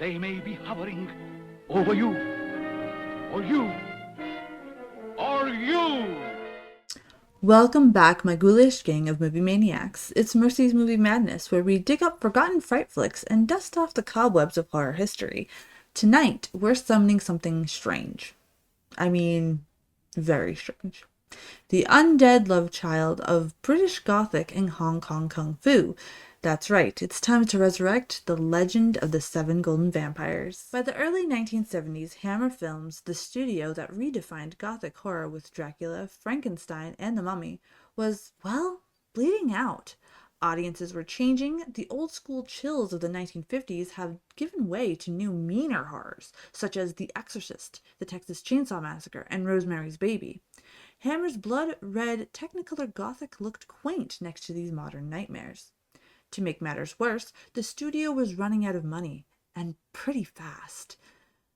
they may be hovering over you, or you, or you. Welcome back, my ghoulish gang of movie maniacs. It's Mercy's Movie Madness, where we dig up forgotten fright flicks and dust off the cobwebs of horror history. Tonight, we're summoning something strange. I mean, very strange. The undead love child of British Gothic and Hong Kong Kung Fu. That's right, it's time to resurrect the legend of the Seven Golden Vampires. By the early 1970s, Hammer Films, the studio that redefined Gothic horror with Dracula, Frankenstein, and the Mummy, was, well, bleeding out. Audiences were changing. The old school chills of the 1950s have given way to new, meaner horrors, such as The Exorcist, The Texas Chainsaw Massacre, and Rosemary's Baby. Hammer's blood-red Technicolor Gothic looked quaint next to these modern nightmares. To make matters worse, the studio was running out of money, and pretty fast.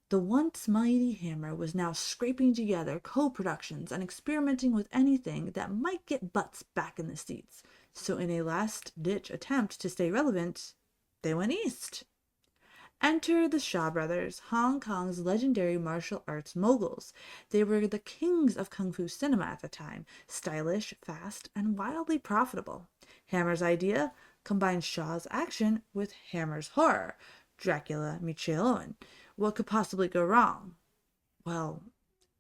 The once mighty Hammer was now scraping together co-productions and experimenting with anything that might get butts back in the seats. So in a last-ditch attempt to stay relevant, they went east. Enter the Shaw brothers, Hong Kong's legendary martial arts moguls. They were the kings of kung fu cinema at the time, stylish, fast, and wildly profitable. Hammer's idea combined Shaw's action with Hammer's horror. Dracula meets Shay Owen. What could possibly go wrong? Well,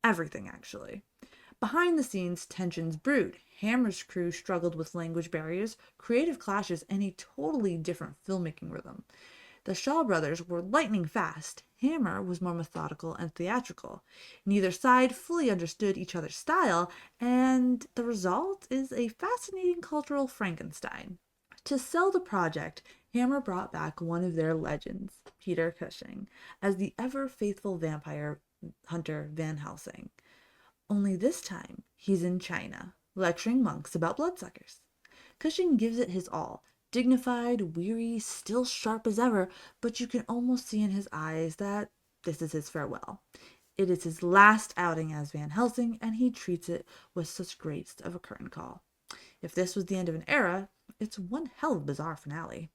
everything, actually. Behind the scenes, tensions brewed. Hammer's crew struggled with language barriers, creative clashes, and a totally different filmmaking rhythm. The Shaw brothers were lightning fast. Hammer was more methodical and theatrical. Neither side fully understood each other's style, and the result is a fascinating cultural Frankenstein. To sell the project, Hammer brought back one of their legends, Peter Cushing, as the ever-faithful vampire hunter Van Helsing. Only this time, he's in China, lecturing monks about bloodsuckers. Cushing gives it his all, dignified, weary, still sharp as ever, but you can almost see in his eyes that this is his farewell. It is his last outing as Van Helsing, and he treats it with such grace of a curtain call. If this was the end of an era, it's one hell of a bizarre finale.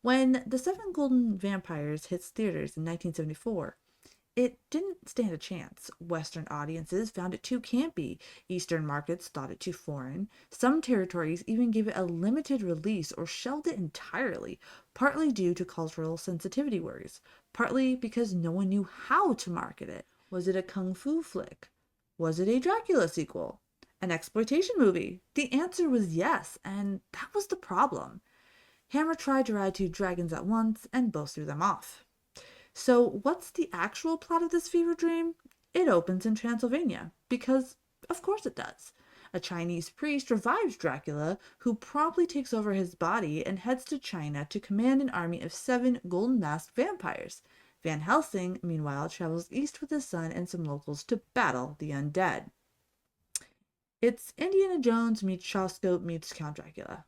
When The Seven Golden Vampires hits theaters in 1974, it didn't stand a chance. Western audiences found it too campy. Eastern markets thought it too foreign. Some territories even gave it a limited release or shelved it entirely, partly due to cultural sensitivity worries, partly because no one knew how to market it. Was it a kung fu flick? Was it a Dracula sequel? An exploitation movie? The answer was yes, and that was the problem. Hammer tried to ride two dragons at once, and both threw them off. So what's the actual plot of this fever dream? It opens in Transylvania, because of course it does. A Chinese priest revives Dracula, who promptly takes over his body and heads to China to command an army of 7 golden-masked vampires. Van Helsing, meanwhile, travels east with his son and some locals to battle the undead. It's Indiana Jones meets Shawscope meets Count Dracula.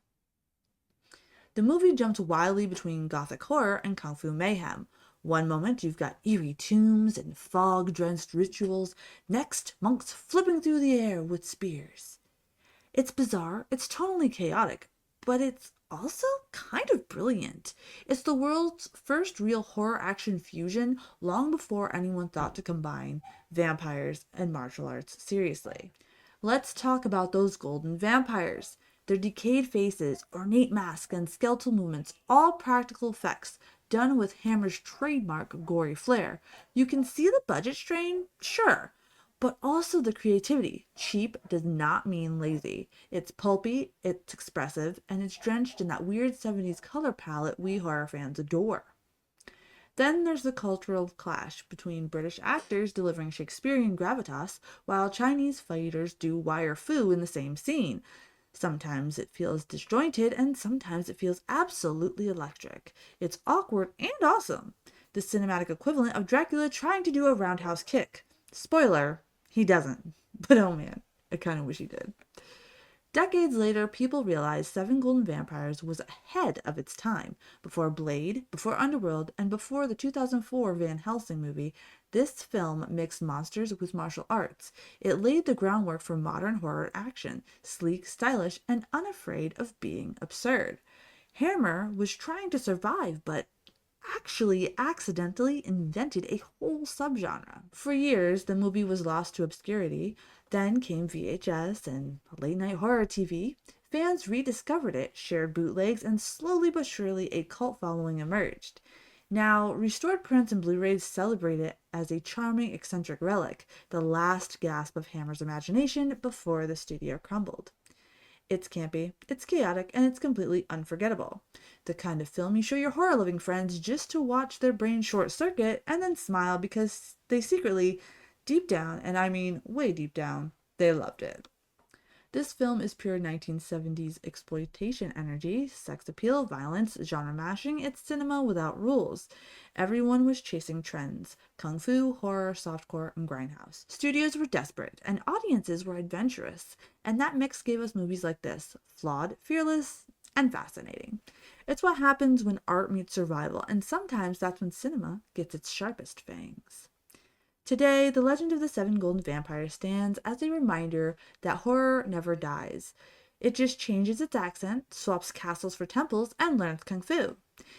The movie jumps wildly between gothic horror and kung fu mayhem. One moment you've got eerie tombs and fog-drenched rituals. Next, monks flipping through the air with spears. It's bizarre, it's totally chaotic, but it's also kind of brilliant. It's the world's first real horror action fusion long before anyone thought to combine vampires and martial arts seriously. Let's talk about those golden vampires. Their decayed faces, ornate masks, and skeletal movements, all practical effects, done with Hammer's trademark gory flair. You can see the budget strain, sure, but also the creativity. Cheap does not mean lazy. It's pulpy, it's expressive, and it's drenched in that weird 70s color palette we horror fans adore. Then there's the cultural clash between British actors delivering Shakespearean gravitas while Chinese fighters do wire fu in the same scene. Sometimes it feels disjointed and sometimes it feels absolutely electric. It's awkward and awesome. The cinematic equivalent of Dracula trying to do a roundhouse kick. Spoiler, he doesn't. But oh man, I kind of wish he did. Decades later, people realized Seven Golden Vampires was ahead of its time. Before Blade, before Underworld, and before the 2004 Van Helsing movie, this film mixed monsters with martial arts. It laid the groundwork for modern horror action, sleek, stylish, and unafraid of being absurd. Hammer was trying to survive, but actually accidentally invented a whole subgenre. For years, the movie was lost to obscurity. Then came VHS and late night horror TV. Fans rediscovered it, shared bootlegs, and slowly but surely a cult following emerged. Now, restored prints and Blu-rays celebrate it as a charming, eccentric relic, the last gasp of Hammer's imagination before the studio crumbled. It's campy, it's chaotic, and it's completely unforgettable. The kind of film you show your horror-loving friends just to watch their brain short-circuit and then smile because they secretly, deep down, and I mean way deep down, they loved it. This film is pure 1970s exploitation energy, sex appeal, violence, genre mashing. It's cinema without rules. Everyone was chasing trends: kung fu, horror, softcore, and grindhouse. Studios were desperate, and audiences were adventurous. And that mix gave us movies like this: flawed, fearless, and fascinating. It's what happens when art meets survival, and sometimes that's when cinema gets its sharpest fangs. Today, The Legend of the Seven Golden Vampires stands as a reminder that horror never dies. It just changes its accent, swaps castles for temples, and learns kung fu.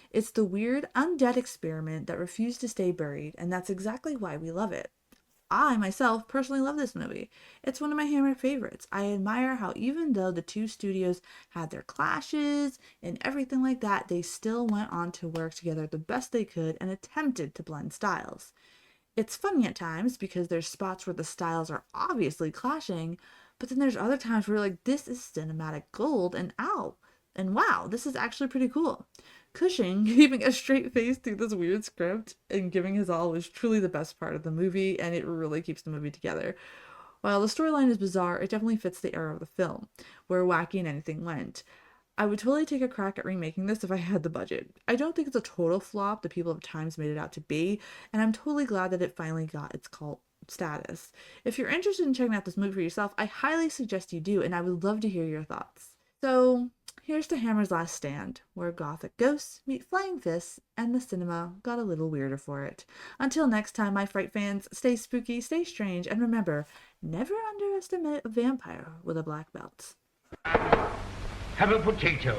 It's the weird, undead experiment that refused to stay buried, and that's exactly why we love it. I, myself, personally love this movie. It's one of my Hammer favorites. I admire how even though the two studios had their clashes and everything like that, they still went on to work together the best they could and attempted to blend styles. It's funny at times because there's spots where the styles are obviously clashing, but then there's other times where you're like, this is cinematic gold, and ow, and wow, this is actually pretty cool. Cushing keeping a straight face through this weird script and giving his all was truly the best part of the movie, and it really keeps the movie together. While the storyline is bizarre, it definitely fits the era of the film, where wacky and anything went. I would totally take a crack at remaking this if I had the budget. I don't think it's a total flop the people of Times made it out to be, and I'm totally glad that it finally got its cult status. If you're interested in checking out this movie for yourself, I highly suggest you do, and I would love to hear your thoughts. So, here's to Hammer's Last Stand, where gothic ghosts meet flying fists, and the cinema got a little weirder for it. Until next time, my Fright fans, stay spooky, stay strange, and remember, never underestimate a vampire with a black belt. Have a potato.